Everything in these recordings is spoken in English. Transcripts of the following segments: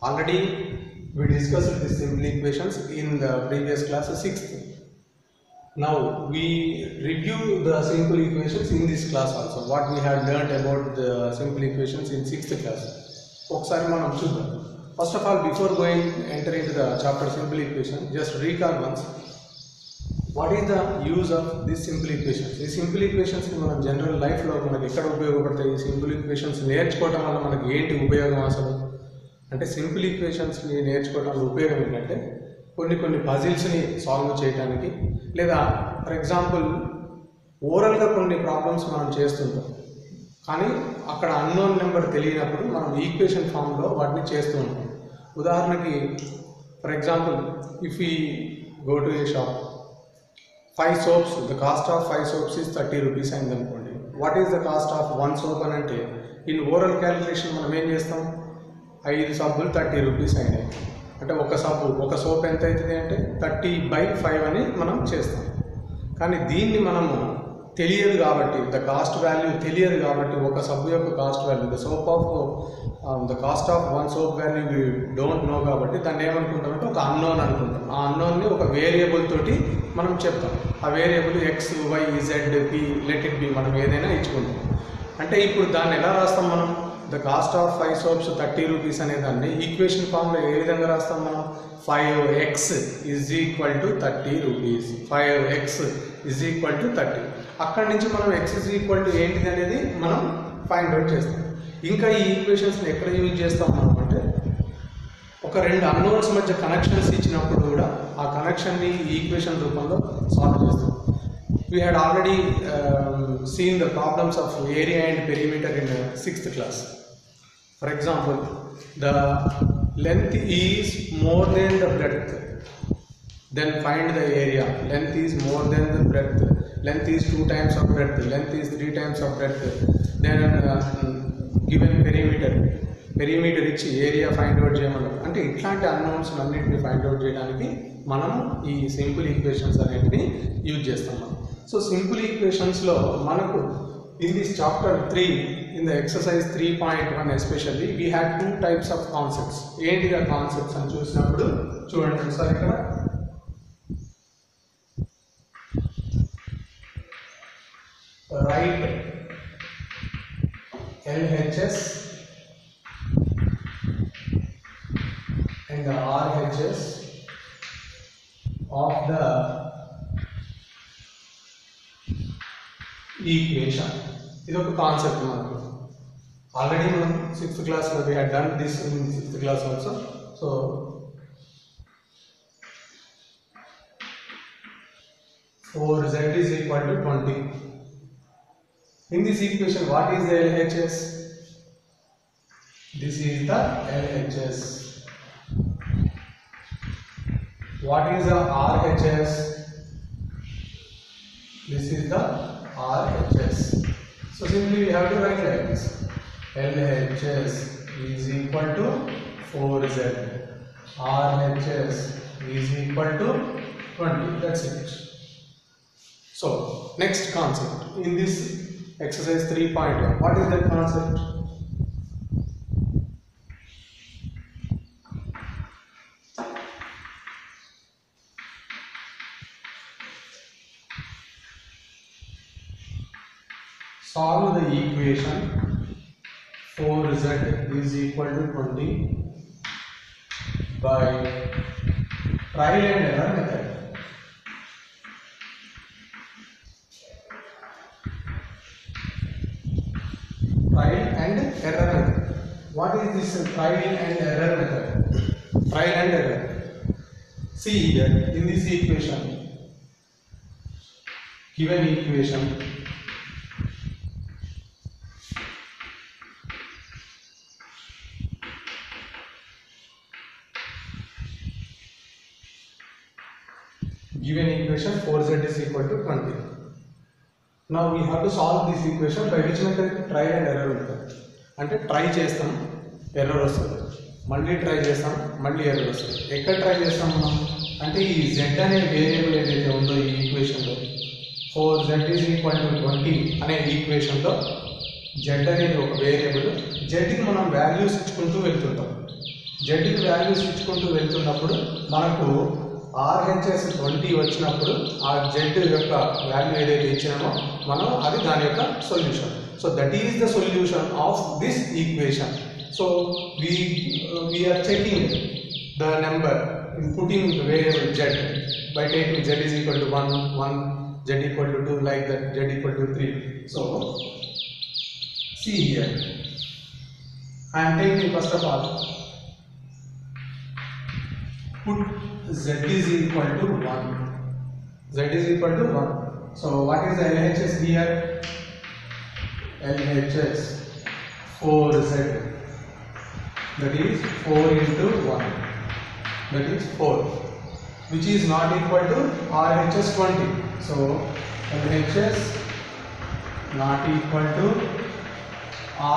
Already we discussed the simple equations in the previous class 6th. Now we review the simple equations in this class also. What we had learned about the simple equations in 6th class. ఒకసారి మనం చూద్దాం. First of all, before enter into the chapter simple equation, just recall once. What is the use of these simple equations? ఈ simple equations ని మనం general life లో మనకి ఎక్కడ ఉపయోగపడతాయి? ఈ simple equations నేర్చుకోవడం వల్ల మనకి ఏంటి ఉపయోగం అసలు? అంటే సింపుల్ ఈక్వేషన్స్ ని నేర్చుకోవడం వల్ల ఉపయోగం ఏంటంటే కొన్ని పజిల్స్ ని సాల్వ్ చేయడానికి, లేదా ఫర్ ఎగ్జాంపుల్ ఓరల్ గా కొన్ని ప్రాబ్లమ్స్ మనం చేస్తుంటాం, కానీ అక్కడ అన్నోన్ నెంబర్ తెలియనప్పుడు మనం ఈక్వేషన్ ఫామ్ లో వాటిని చేస్తూ ఉంటాం. ఉదాహరణకి for example if you go to A shop, 5 soaps, the cost of 5 soaps is 30 rupees అయింది అనుకోండి. What is the cost of 1 soap అని అంటే ఇన్ ఓరల్ క్యాలిక్యులేషన్ మనం ఏం చేస్తాం, 5 సబ్బులు 30 రూపీస్ అయినాయి అంటే ఒక సోప్ ఎంత అవుతుంది అంటే 30/5 అని మనం చేస్తాం. కానీ దీన్ని మనము తెలియదు కాబట్టి, ద కాస్ట్ వాల్యూ తెలియదు కాబట్టి, ఒక సబ్బు యొక్క cost value the cost of 1 soap value we don't know కాబట్టి దాన్ని ఏమనుకుంటామంటే ఒక అన్నోన్ అనుకుంటాం. ఆ అన్నోన్ని ఒక వేరియబుల్ తోటి మనం చెప్తాం. ఆ variable x, y, z, p, let it be, మనం ఏదైనా ఇచ్చుకుంటాం. అంటే ఇప్పుడు దాన్ని ఎలా రాస్తాం మనం? The cost of 5 soaps 30 rupees అనే దాన్ని ఈక్వేషన్ ఫామ్లో ఏ విధంగా రాస్తాం మనం? 5x is equal to 30 rupees. 5x is equal to 30. అక్కడి నుంచి మనం x ఈజ్ ఈక్వల్ టు ఏంటిది అనేది మనం ఫైండ్ అవుట్ చేస్తాం. ఇంకా ఈ ఈక్వేషన్స్ని ఎక్కడ యూజ్ చేస్తాం మనం అంటే, ఒక 2 అన్నోన్స్ మధ్య కనెక్షన్స్ ఇచ్చినప్పుడు కూడా ఆ కనెక్షన్ని ఈక్వేషన్ రూపంలో సాల్వ్ చేస్తాం. We had already seen the problems of area and perimeter in 6th class. For example, the length is more than the breadth, then find the area. Length is more than the breadth, length is 2 times of breadth, length is 3 times of breadth, then given perimeter ఇచ్చి area find out చేయమన్నారు. అంటే ఇట్లాంటి unknowns అన్నింటినీ find out చేయడానికి మనం ఈ simple equations అనేటివి use చేస్తాం. సో సింపుల్ ఈక్వేషన్స్లో మనకు in this chapter 3, in the exercise 3.1 especially, we had 2 types of concepts. ఏంటిగా కాన్సెప్ట్స్ అని చూసినప్పుడు చూడండి ఒకసారి ఇక్కడ right LHS and the RHS of the equation. ఇది ఒక కాన్సెప్ట్ మనకు ఆల్రెడీ మనం 6th క్లాస్లో we had done this in 6th class also. So for z is equal to 20. In this equation, what is the LHS? This is the LHS. What is the RHS? This is the RHS. So simply we have to write like this. LHS is equal to 4z. RHS is equal to 20. That's it. So next concept in this exercise 3.1. What is that concept? Solve the equation 4z is equal to 20 by trial and error method. Trial and error method. What is this trial and error method? Trial and error. See here in this equation, given equation, given equation 4z is equal to 20. Now we have to solve this equation by which method? Trial and error method. అంటే try చేస్తాం, error వస్తుంది, మళ్ళీ try చేస్తాం, మళ్ళీ error వస్తుంది. ఎక్కడ try చేస్తాం మనం అంటే ఈ z అనే వేరియబుల్ ఏదైతే ఉందో ఈ ఈక్వేషన్లో 4z is equal to 20 అనే ఈక్వేషన్లో z అనేది ఒక వేరియబుల్, zకి మనం వాల్యూస్ ఇచ్చుకుంటూ వెళ్తుంటాం. జెడ్కి వాల్యూస్ ఇచ్చుకుంటూ వెళ్తున్నప్పుడు మనకు RHS 20 వచ్చినప్పుడు ఆ జెడ్ యొక్క వాల్యూ ఏదైతే ఇచ్చామో మనం అది దాని యొక్క solution. So that is the solution of this equation. So we are checking the number in putting variable z by taking z is equal to 1, z equal to 2, like that, z equal to 3. So see here, I am taking first of all, put z is equal to 1. Z is equal to 1. So what is the LHS here? LHS 4z. That is 4 into 1. That is 4. Which is not equal to RHS 20. So LHS not equal to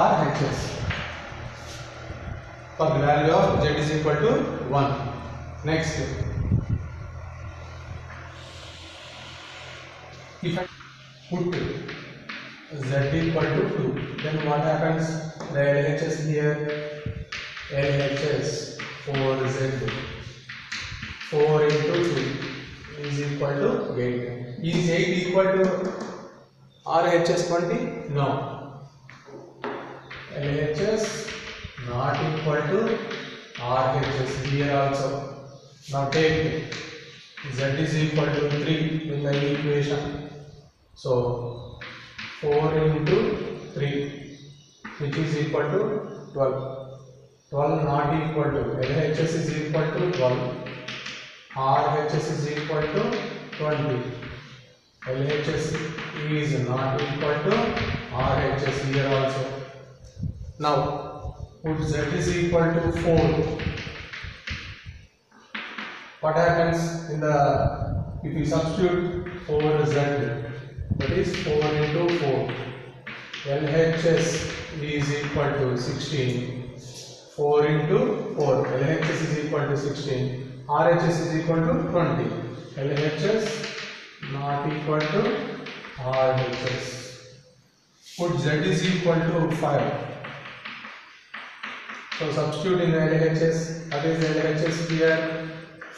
RHS for the value of z is equal to 1. Next, if I put z equal to 2, then what happens? The LHS here, LHS 4z, 4 into 2 is equal to 8. Is 8 equal to RHS 20? No. LHS not equal to RHS here also. Now take z is equal to 3 in the equation. So 4 into 3, which is equal to 12. 12 not equal to LHS is equal to 12. RHS is equal to 20. LHS is not equal to RHS here also. Now put z is equal to 4. What happens in the, if you substitute 4z, that is 4 into 4. LHS is equal to 16. 4 into 4. LHS is equal to 16. RHS is equal to 20. LHS not equal to RHS. Put z is equal to 5. So substitute in the LHS. That is LHS here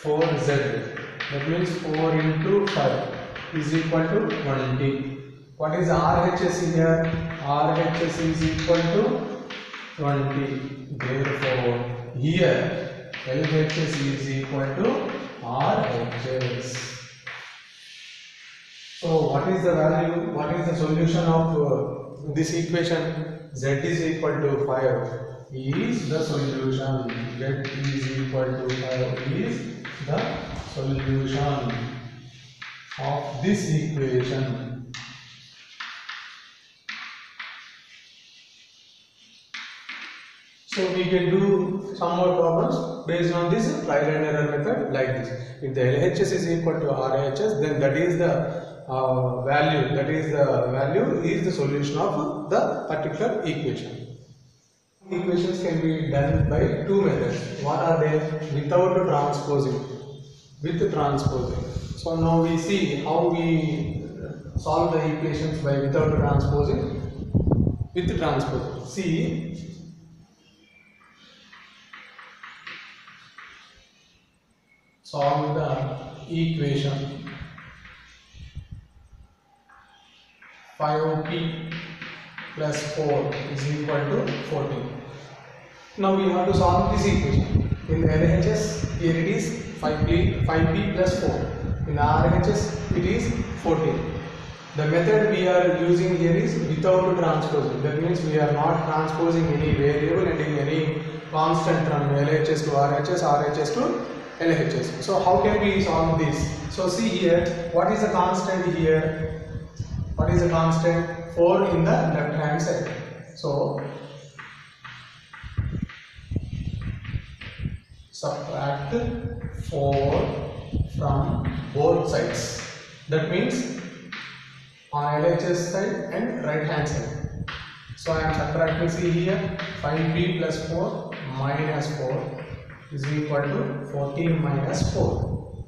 4z. That means 4 into 5 is equal to 20. What is RHS here? RHS is equal to 20. Therefore, here LHS is equal to RHS. So what is the value? What is the solution of this equation? Z is equal to 5 is the solution. Z is equal to 5 is the solution of this equation. So we can do some more problems based on this trial and error method like this. If the LHS is equal to RHS, then that is the value. That is the value is the solution of the particular equation. Equations can be done by two methods. What are they? Without transposing, with transposing. So now we see how we solve the equations by without transposing, with transposing. See, solve the equation 5p plus 4 is equal to 14. Now we have to solve this equation. In the LHS, here it is 5p plus 4. In the RHS, it is 14. The method we are using here is without transposing. That means we are not transposing any variable and any constant from LHS to RHS, RHS to LHS. So how can we solve this? So see here, what is the constant here? What is the constant? 4 in the left hand side. So subtract 4 from both sides. That means on LHS side and right hand side. So I am subtracting, see here, 5p plus 4 minus 4 is equal to 14 minus 4.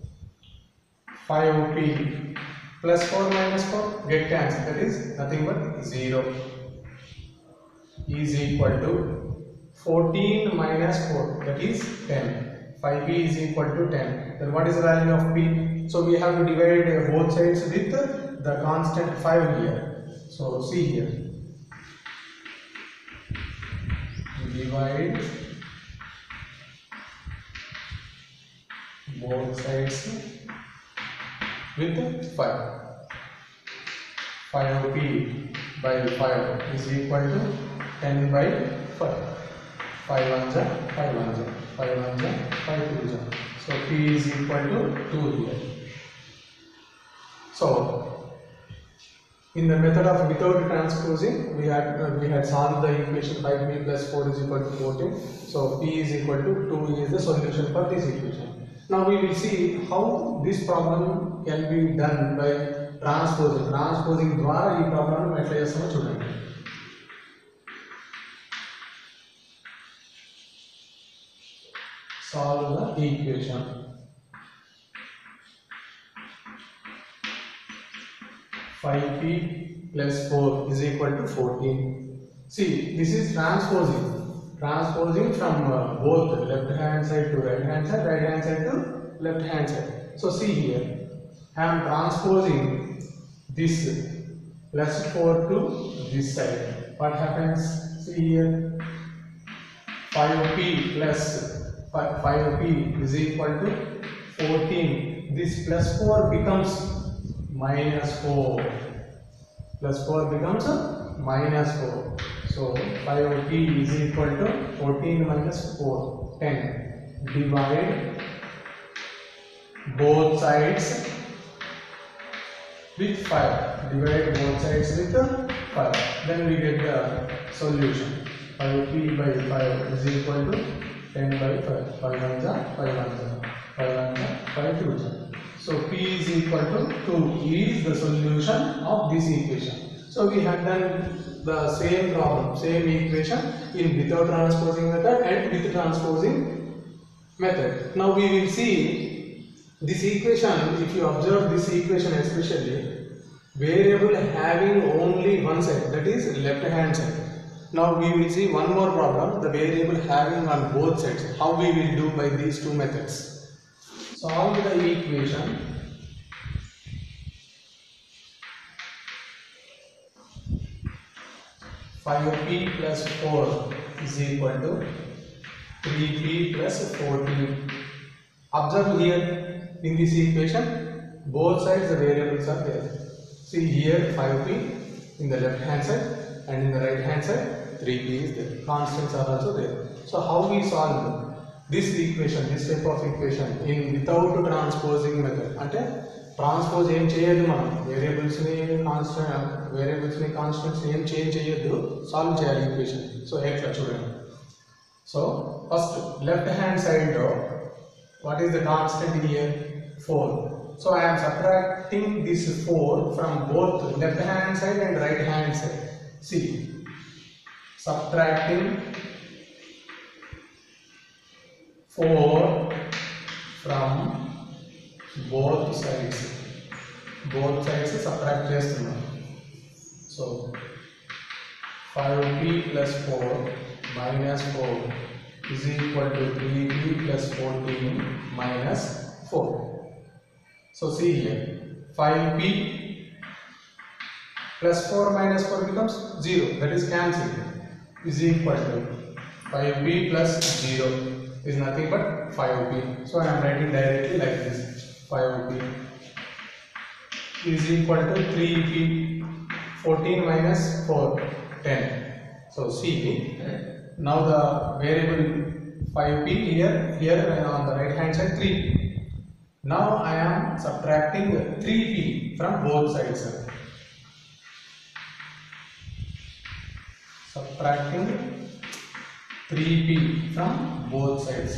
5p plus 4 minus 4 get cancelled, that is nothing but 0 is equal to 14 minus 4, that is 10. 5p is equal to 10. Then what is the value of p? So we have to divide both sides with the constant 5 here. So see here. Divide both sides with 5. 5p by 5 is equal to 10 by 5. 5 ones are 5 ones are 5 ones are 5 twos are. So p is equal to 2 here. So in the method of without transposing, we had solved the equation 5p plus 4 is equal to 14. So p is equal to 2 is the solution for this equation. Now we will see how this problem can be done by transposing. Transposing ద్వారా ఈ problem ఎట్లా చేస్తామో చూడండి. Solve the equation. Five p plus 4 is equal to 14. See, this is transposing. Transposing from both left hand side to right hand side to left hand side. So see here, I am transposing this plus 4 to this side. What happens? See here, 5p plus 5p is equal to 14. This plus 4 becomes minus 4. Plus 4 becomes minus 4. So 5p is equal to 14 minus 4, 10. Divide both sides with 5. Divide both sides with 5. Then we get the solution. 5p by 5 is equal to 10 by 5. 5 ones are 5 ones are 5 ones are 5 twos are. So p is equal to 2 is the solution of this equation. So we have done the same problem, same equation in without transposing method and with transposing method. Now we will see this equation. If you observe this equation, especially variable having only one side, that is left hand side. Now we will see one more problem, the variable having on both sides. How we will do by these two methods. Solve the equation. Five p plus 4 is equal to 3p plus 14. Observe here in this equation, both sides the variables are there. See here 5p in the left hand side and in the right hand side 3p is there. Constants are also there. So how we solve this equation, this type of equation in without transposing method? Ante transpose em cheyadu manam variables ni constants em change cheyadu, solve cheyali equation. So etla chudandi. So first left hand side, what is the constant here? 4. So I am subtracting this 4 from both left hand side and right hand side. See, subtracting 4 from both sides. Both sides subtract చేస్తున్నాం. So 5p plus 4 minus 4 is equal to 3p plus 14 minus 4. So see here, 5p plus 4 minus 4 becomes 0, that is cancelled, is equal to 5p plus 0 is nothing but 5p. So I am writing directly like this, 5p is equal to 3p, 14 minus 4, 10. So see, now the variable 5p here on the right hand side 3p. Now I am subtracting 3p from both sides. Subtracting 3p from both sides.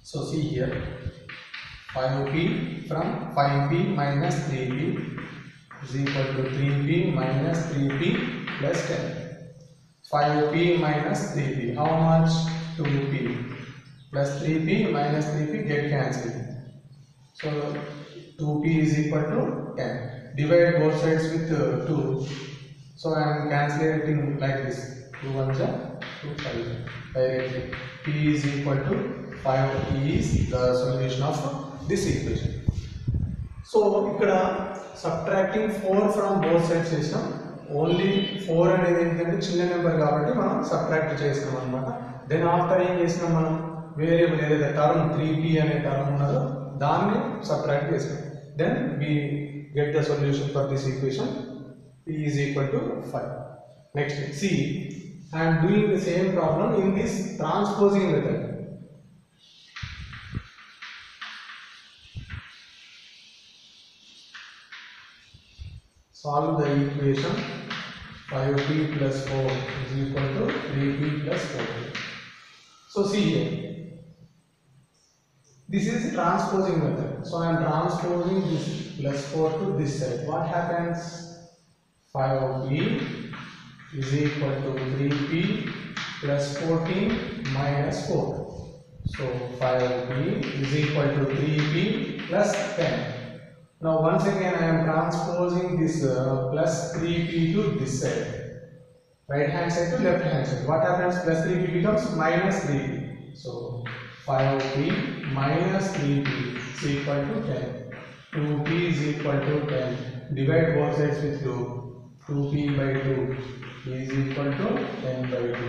So see here, 5p from 5p minus 3p is equal to 3p minus 3p plus 10. 5p minus 3p, how much? 2p. Plus 3p minus 3p get cancelled. So 2p is equal to 10. Divide both sides with 2. So I am calculating like this. 2 1 2 5 directly. P is equal to 5 is the solution of this equation. So ఇక్కడ subtracting 4 from both sides చేసాం. Only 4 అనేది ఏంటంటే చిన్న number కాబట్టి మనం subtract చేసాం అన్నమాట. Then after ఏం చేసినాం మనం వేరియబుల్ ఏదైతే టర్మ్ 3p అనే టర్మ్ ఉన్నదో దాన్ని సబ్ట్రాక్ట్ చేసాం. Then we get the solution for this equation. P is equal to 5. Next, see, I am doing the same problem in this transposing method. Solve the equation 5p plus 4 is equal to 3p plus 4p. So see here, this is transposing method. So I am transposing this plus 4 to this side. What happens? 5p is equal to 3p plus 14 minus 4. So 5p is equal to 3p plus 10. Now once again I am transposing this plus 3p to this side, right hand side to left hand side. What happens? Plus 3p becomes minus 3p. So 5p minus 3p is equal to 10. 2p is equal to 10. Divide both sides with 2. 2p by 2 is equal to 10 by 2.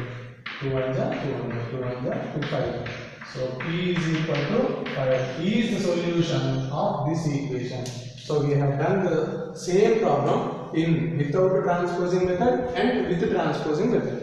2 1 2 1 2 1 2 5. So p is equal to 5 is the solution of this equation. So we have done the same problem in without transposing method and with the transposing method.